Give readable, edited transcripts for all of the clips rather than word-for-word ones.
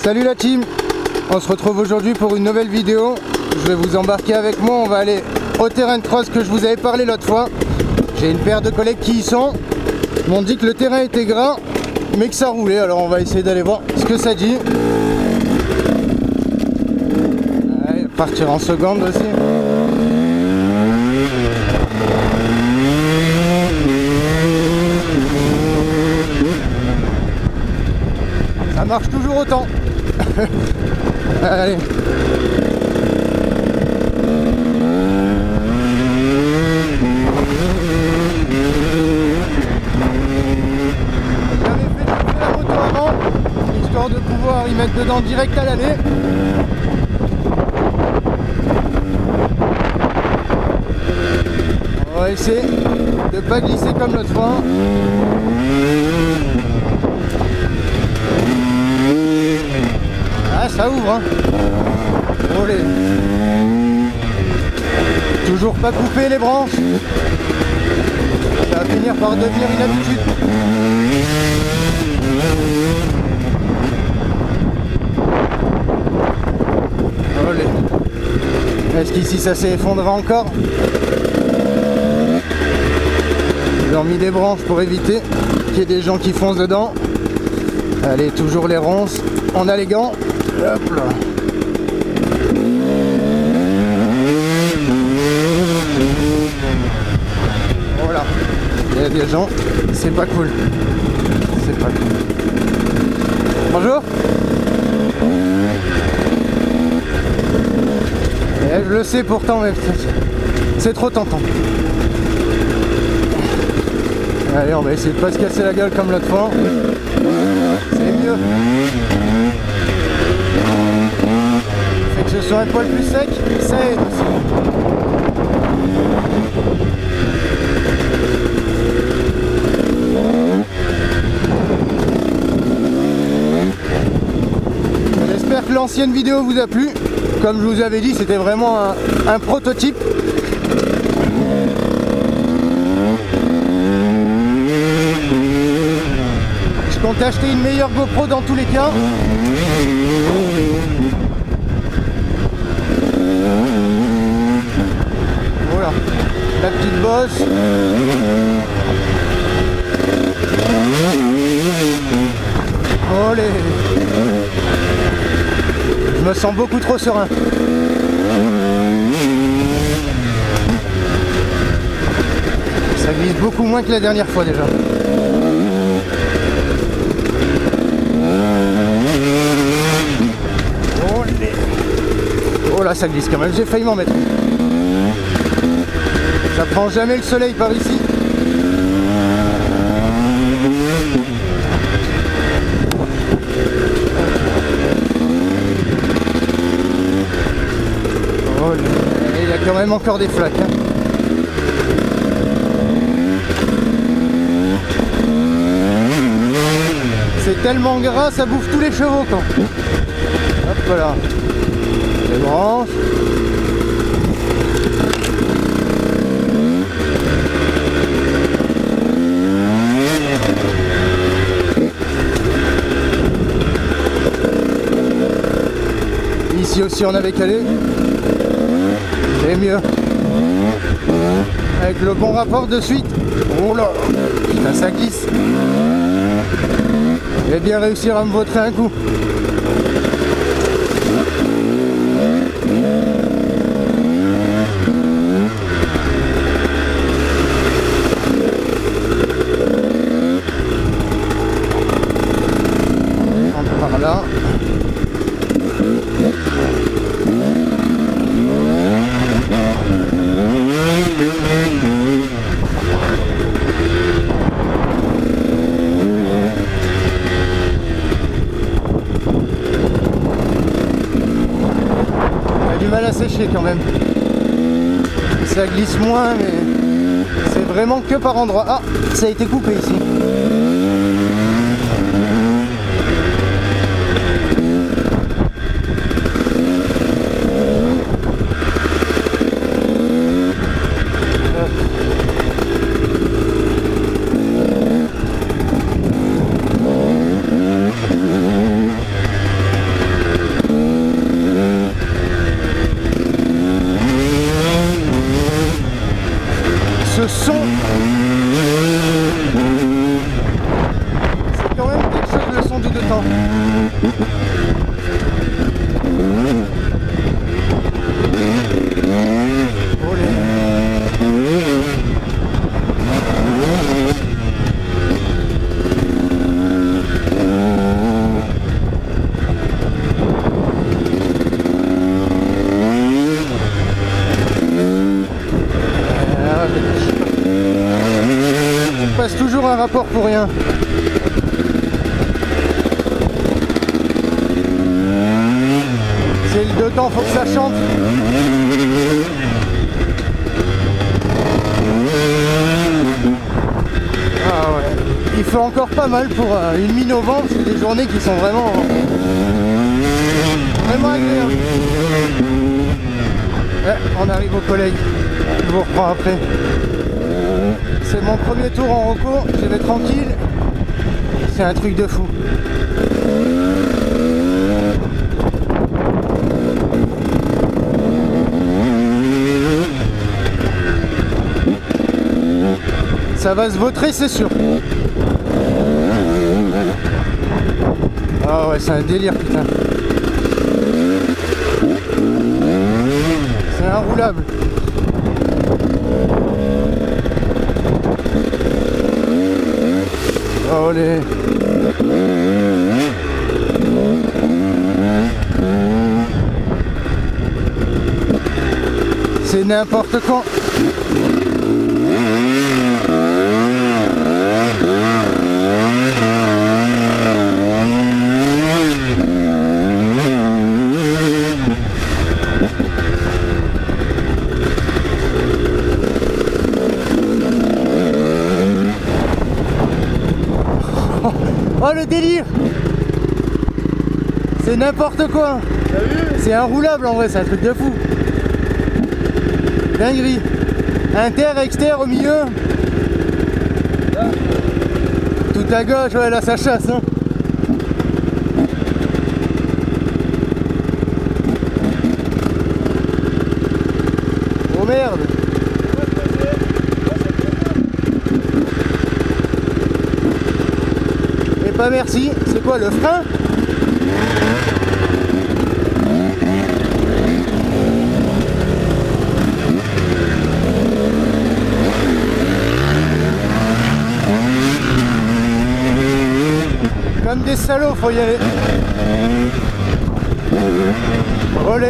Salut la team, on se retrouve aujourd'hui pour une nouvelle vidéo. Je vais vous embarquer avec moi, on va aller au terrain de cross que je vous avais parlé l'autre fois. J'ai une paire de collègues qui y sont. Ils m'ont dit que le terrain était gras mais que ça roulait, alors on va essayer d'aller voir ce que ça dit. Allez, partir en seconde aussi. Ça marche toujours autant. Allez. J'avais fait la moto avant, histoire de pouvoir y mettre dedans direct à l'aller. On va essayer de pas glisser comme l'autre fois. Ah, ça ouvre, hein. Olé. Toujours pas couper les branches. Ça va finir par devenir une habitude. Olé. Est-ce qu'ici ça s'est effondré encore? J'ai remis des branches pour éviter qu'il y ait des gens qui foncent dedans. Allez, toujours les ronces. On a les gants. Hop là. Voilà. Il y a des gens. C'est pas cool. C'est pas cool. Bonjour. Je le sais pourtant, mais c'est trop tentant. Allez, on va essayer de pas se casser la gueule comme l'autre fois. C'est mieux. Fait que ce soit un poil plus sec, ça aide aussi. J'espère que l'ancienne vidéo vous a plu. Comme je vous avais dit, c'était vraiment un prototype. Je compte acheter une meilleure GoPro dans tous les cas. Voilà, la petite bosse. Olé. Je me sens beaucoup trop serein. Ça glisse beaucoup moins que la dernière fois déjà. Oh là, ça glisse quand même, j'ai failli m'en mettre. Ça prend jamais le soleil par ici. Oh là, il y a quand même encore des flaques. Hein. C'est tellement gras, ça bouffe tous les chevaux quand. Hop voilà. Les branches. Ici aussi on avait calé. C'est mieux. Avec le bon rapport de suite. Oh là, putain, ça glisse. Je vais bien réussir à me vautrer un coup. Par là. Mal à sécher quand même. Ça glisse moins, mais c'est vraiment que par endroit. Ah, ça a été coupé ici. rendu de temps. Olé. Je passe toujours un rapport pour rien. C'est le 2 temps, faut que ça chante. Ah ouais. Il fait encore pas mal pour une mi-novembre, c'est des journées qui sont vraiment agréables. Ouais, on arrive aux collègues. Je vous reprends après. C'est mon premier tour en recours, j'y vais tranquille. C'est un truc de fou. Ça va se vautrer, c'est sûr. Ah ouais, c'est un délire, putain. C'est inroulable. Olé. C'est n'importe quoi. Oh le délire! C'est n'importe quoi! C'est inroulable en vrai, c'est un truc de fou! Dinguerie! Inter, exter au milieu! Tout à gauche, ouais là ça chasse hein! Oh merde! Pas merci, c'est quoi le frein? Comme des salauds, faut y aller. Olé.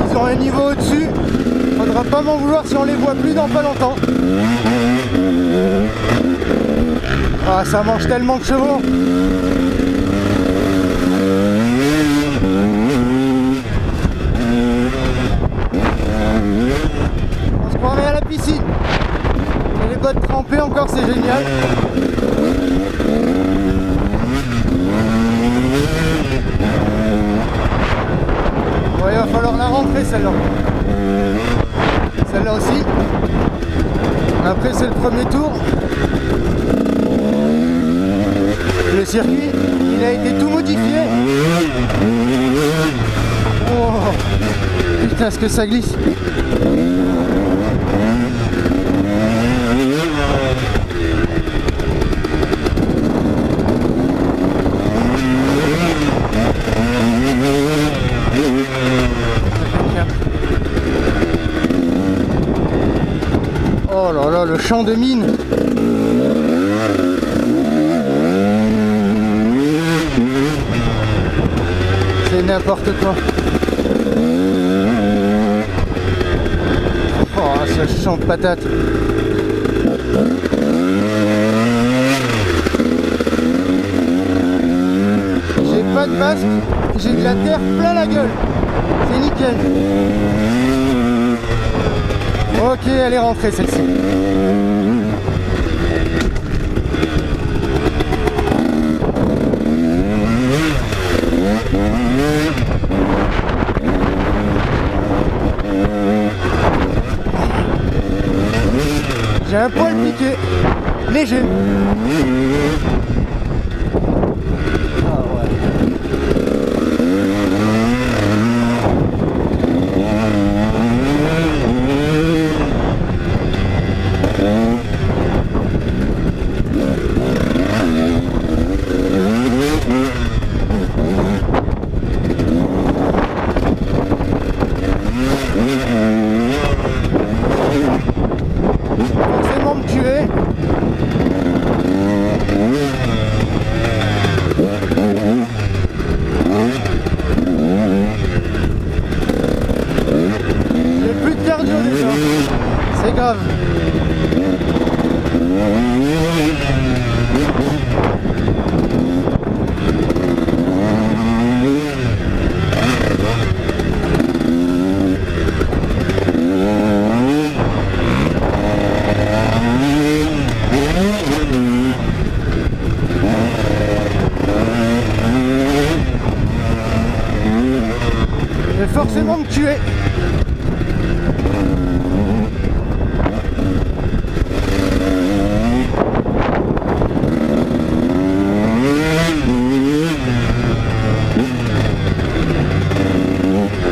Ils ont un niveau au-dessus. Faudra pas m'en vouloir si on les voit plus dans pas longtemps. Ah, ça mange tellement de chevaux. On se croirait à la piscine. Et les bottes trempées encore, c'est génial. Ouais, il va falloir la rentrer celle-là. Celle-là aussi. Après c'est le premier tour. Le circuit, il a été tout modifié. Oh, putain, est-ce que ça glisse? Oh là là, le champ de mine. C'est n'importe quoi. Oh, ce champ de patates. J'ai pas de masque, j'ai de la terre plein la gueule. C'est nickel. Ok, elle est rentrée celle-ci. J'ai un poil piqué, léger. Ah ouais. vont me tuer.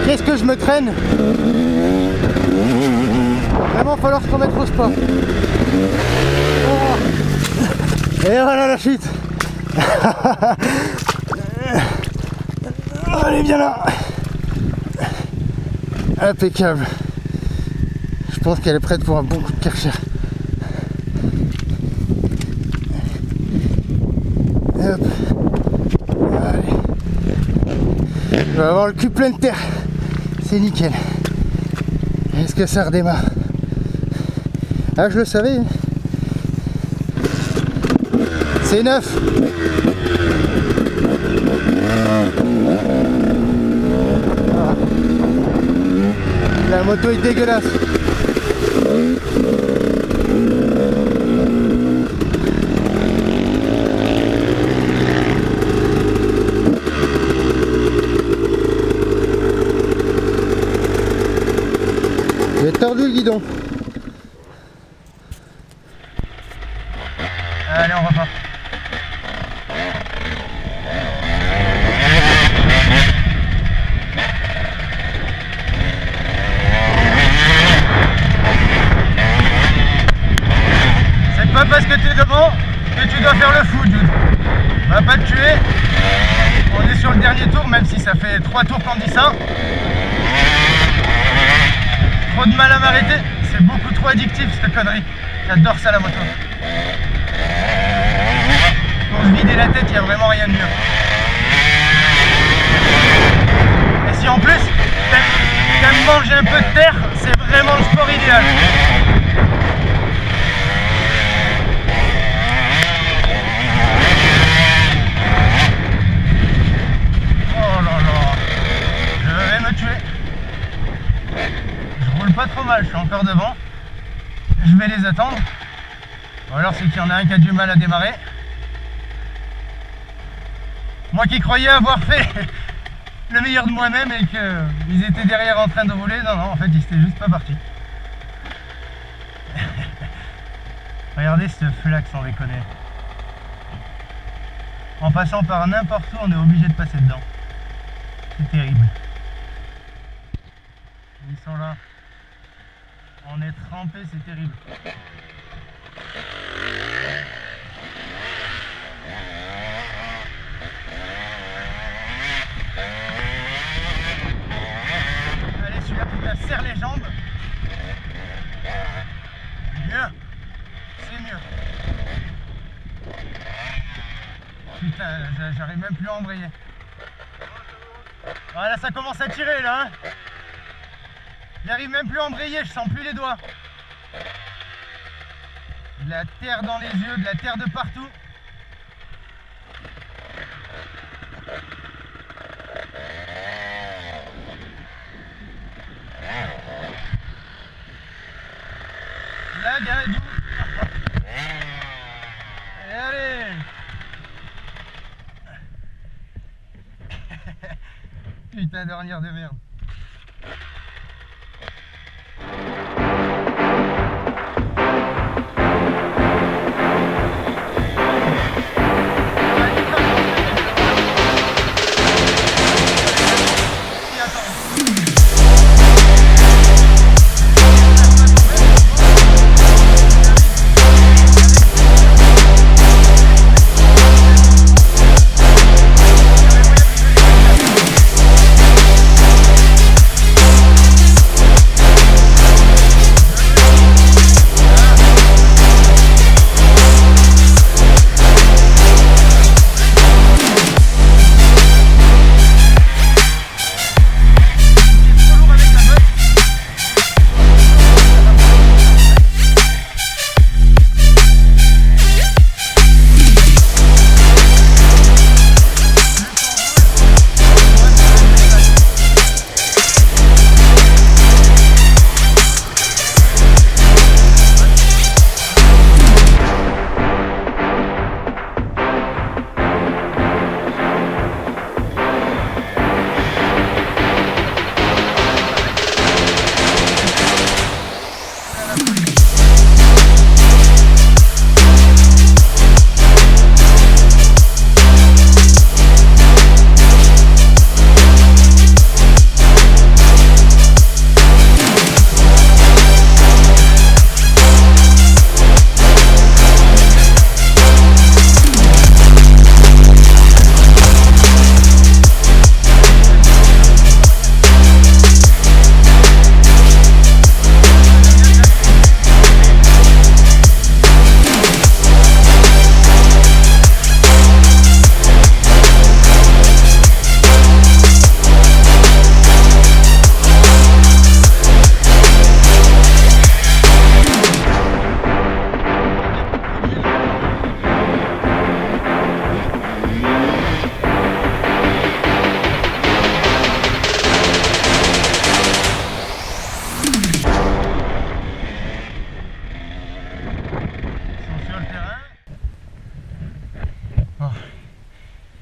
Qu'est-ce que je me traîne? Vraiment, il va falloir se remettre au sport. Oh. Et voilà la chute. Allez, viens là. Impeccable. Je pense qu'elle est prête pour un bon coup de Karcher. Hop. Allez. Je vais avoir le cul plein de terre. C'est nickel. Est-ce que ça redémarre? Ah, je le savais. C'est neuf. Ah. La moto est dégueulasse. J'ai tordu le guidon. Allez, on repart. C'est pas parce que tu es devant que tu dois faire le fou, Jude. On va pas te tuer. On est sur le dernier tour, même si ça fait 3 tours qu'on dit ça. Trop de mal à m'arrêter, c'est beaucoup trop addictif cette connerie. J'adore ça la moto. Pour se vider la tête, il n'y a vraiment rien de mieux. Et si en plus, t'aimes manger un peu de terre, c'est vraiment le sport idéal. Oh là là, je vais me tuer. Je roule pas trop mal, je suis encore devant. Je vais les attendre. Ou alors c'est qu'il y en a un qui a du mal à démarrer. Moi qui croyais avoir fait le meilleur de moi-même et qu'ils étaient derrière en train de rouler, non, en fait ils étaient juste pas partis. Regardez ce flac sans déconner. En passant par n'importe où, on est obligé de passer dedans. C'est terrible. Ils sont là. On est trempé, c'est terrible. Allez, celui-là, tu serre les jambes. Mieux. C'est mieux. Putain, j'arrive même plus à embrayer. Voilà, ça commence à tirer là. Hein. J'arrive même plus à embrayer, je sens plus les doigts. De la terre dans les yeux, de la terre de partout. La gadou. Et allez. Putain d'ornière de merde.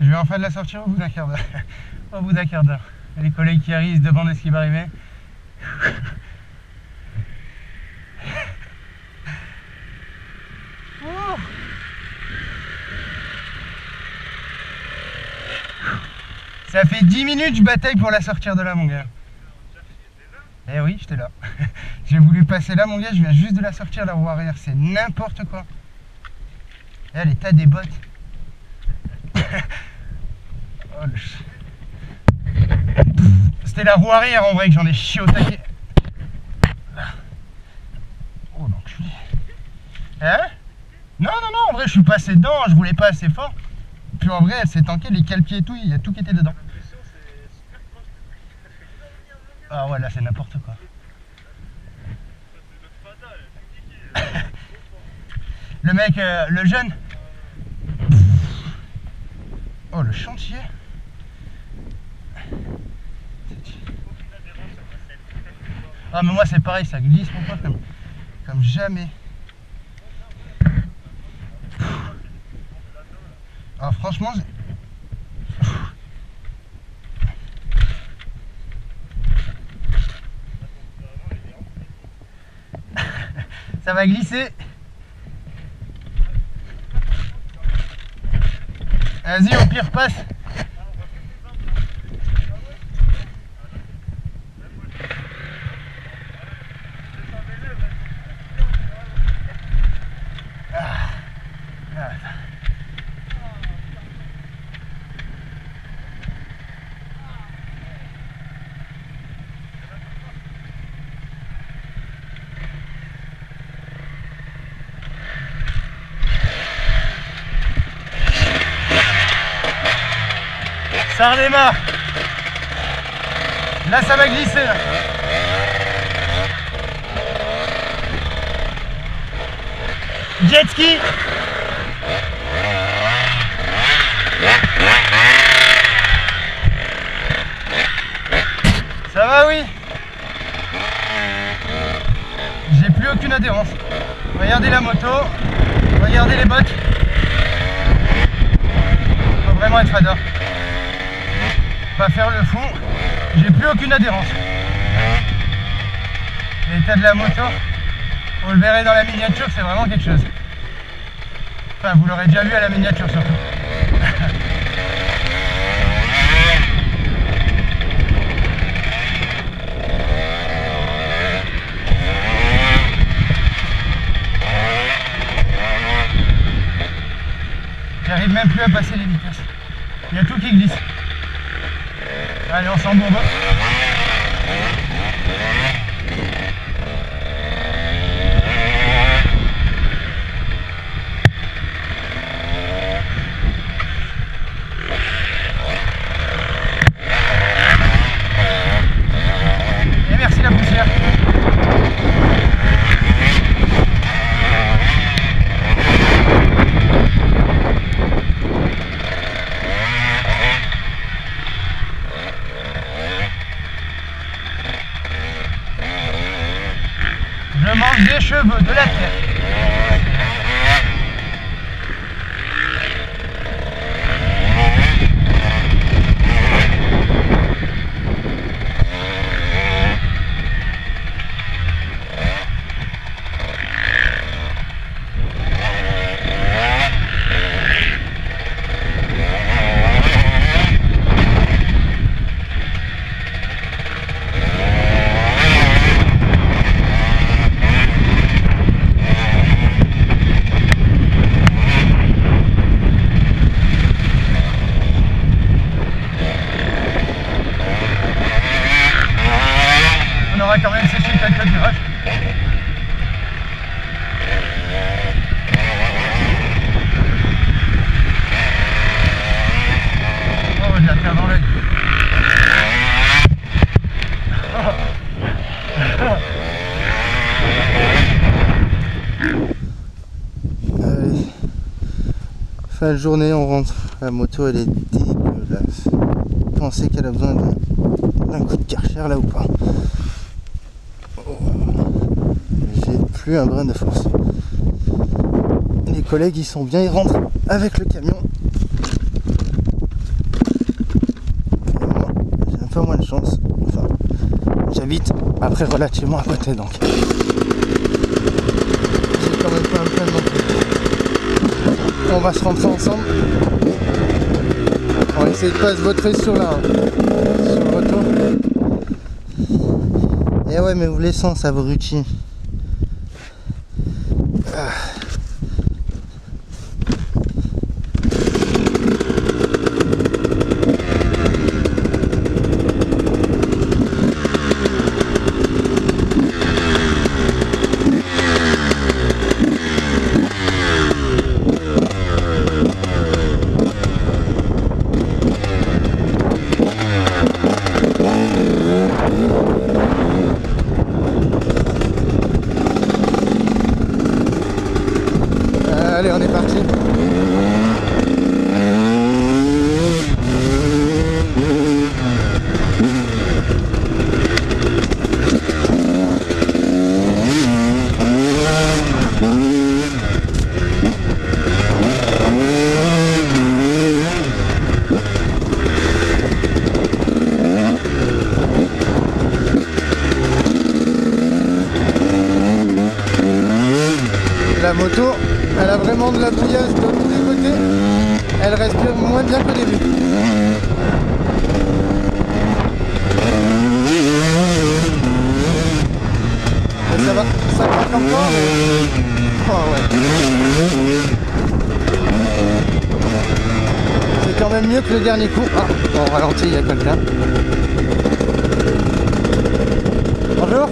Je vais enfin de la sortir au bout d'un quart d'heure. Au bout d'un quart d'heure. Les collègues qui arrivent se demandent ce qui va arriver. Ça fait 10 minutes que je bataille pour la sortir de là, mon gars. Eh oui, j'étais là. J'ai voulu passer là, mon gars, je viens juste de la sortir, la roue arrière. C'est n'importe quoi. Et là, l'état des bottes. Oh, c'était la roue arrière en vrai que j'en ai chié au taquet. Oh l'enculé. Hein? Non, non, non, en vrai je suis passé dedans, je roulais pas assez fort. Puis en vrai elle s'est tankée, les cale-pieds et tout, il y a tout qui était dedans. Ah ouais, là c'est n'importe quoi. Le mec, le jeune. Oh le chantier. Ah mais moi c'est pareil, ça glisse mon pote comme jamais. Ah franchement ça va glisser. Vas-y, au pire passe. Ça redémarre. Là ça va glisser là. Jet ski. Ça va, oui. J'ai plus aucune adhérence. Regardez la moto. Regardez les bottes. Faut vraiment être fadeur. Pas faire le fou, j'ai plus aucune adhérence. L'état de la moto, vous le verrez dans la miniature, c'est vraiment quelque chose. Enfin, vous l'aurez déjà vu à la miniature surtout. J'arrive même plus à passer les vitesses. Il y a tout qui glisse. Allez, on s'embourbe. Et merci la poussière. Je mange des cheveux, de la terre. On aura quand même séché quelques virages. Oh, j'ai la terre dans l'œil. Allez. Fin de journée, on rentre. La moto, elle est dégueulasse. Pensez qu'elle a besoin d'un coup de Karcher là ou pas. J'ai plus un brin de force. Les collègues ils sont bien, ils rentrent avec le camion. chance. Enfin, j'habite après relativement à côté, donc j'ai quand même pas un plein non plus. On va se rendre ça ensemble. On va essayer de pas se vautrer sur le retour. Et ouais, mais vous l'essence abruti. Allez, on est parti. La moto, elle a vraiment de la bouillasse de tous les côtés. Elle respire moins bien qu'au début. Mais ça va, ça craque encore, mais... Oh ouais. C'est quand même mieux que le dernier coup. Ah, on ralentit, il y a quelqu'un. Bonjour.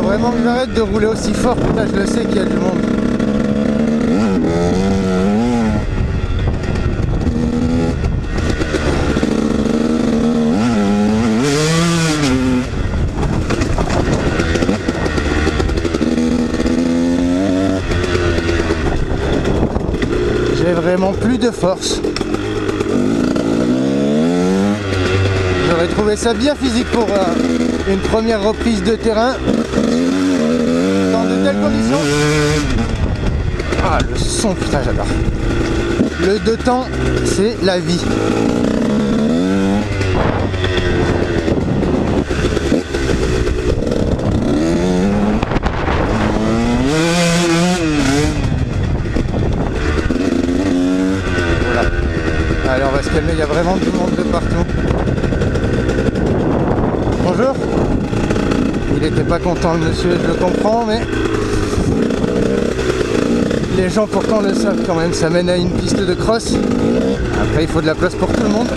Vraiment que j'arrête de rouler aussi fort, putain, je le sais qu'il y a du monde. J'ai vraiment plus de force. J'aurais trouvé ça bien physique pour une première reprise de terrain. Dans de telles conditions. Ah, le son, putain, j'adore. Le deux temps, c'est la vie. Voilà. Allez, on va se calmer, il y a vraiment du monde de partout. Bonjour. Il était pas content le monsieur, je le comprends, mais les gens pourtant le savent quand même, ça mène à une piste de cross. Après il faut de la place pour tout le monde.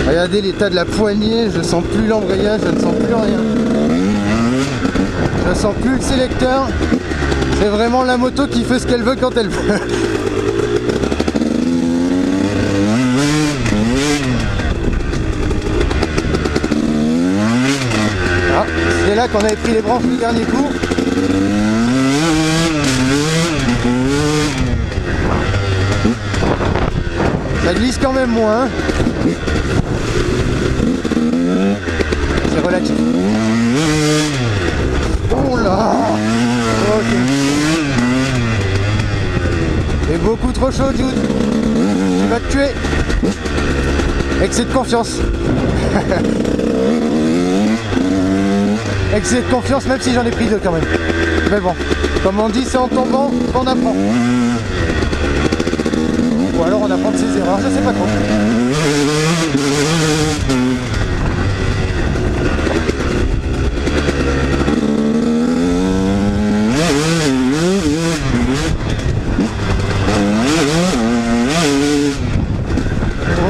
Regardez l'état de la poignée, je sens plus l'embrayage, je ne sens plus rien. Je sens plus le sélecteur. C'est vraiment la moto qui fait ce qu'elle veut quand elle veut. Ah, c'est là qu'on avait pris les branches du dernier coup. Ça glisse quand même moins. C'est relatif. Oh là! Ok. C'est beaucoup trop chaud, Jude. Tu vas te tuer. Excès de confiance. Excès de confiance, même si j'en ai pris deux quand même. Mais bon, comme on dit, c'est en tombant qu'on apprend. Ou alors on apprend de ses erreurs, je sais pas trop.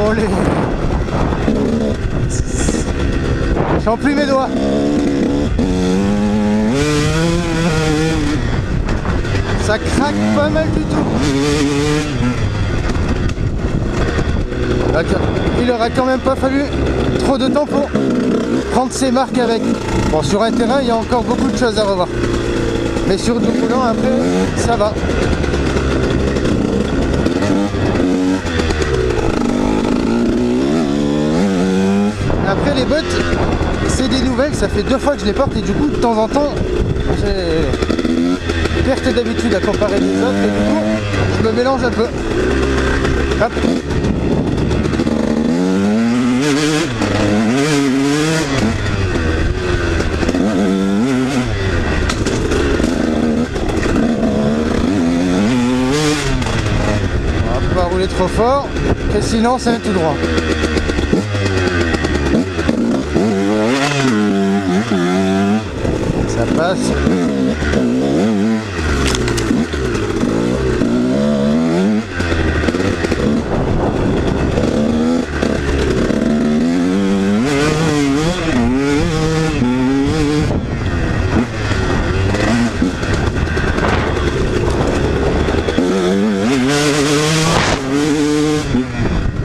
Olé. Je sens plus mes doigts. Ça craque pas mal du tout. Il aura quand même pas fallu trop de temps pour prendre ses marques avec. Bon, sur un terrain, il y a encore beaucoup de choses à revoir. Mais sur du roulant, après, ça va. Après, les bottes, c'est des nouvelle, ça fait 2 fois que je les porte et du coup de temps en temps j'ai perte d'habitude à comparer les autres et du coup je me mélange un peu. Hop. On va pas rouler trop fort, que sinon c'est un tout droit. Ça passe.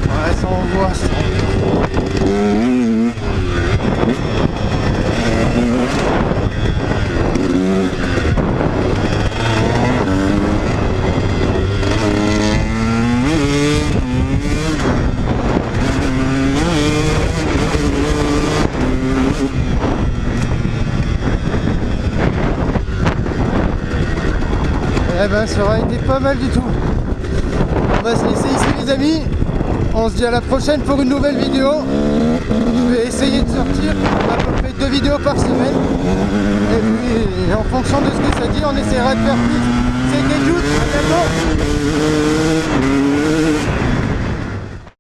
Ouais, ça envoie ça. Eh ben ça aurait été pas mal du tout. On va se laisser ici les amis. On se dit à la prochaine pour une nouvelle vidéo. Je vais essayer de sortir à peu près 2 vidéos par semaine. Et puis en fonction de ce que ça dit, on essaiera de faire plus. C'était Jude, à bientôt.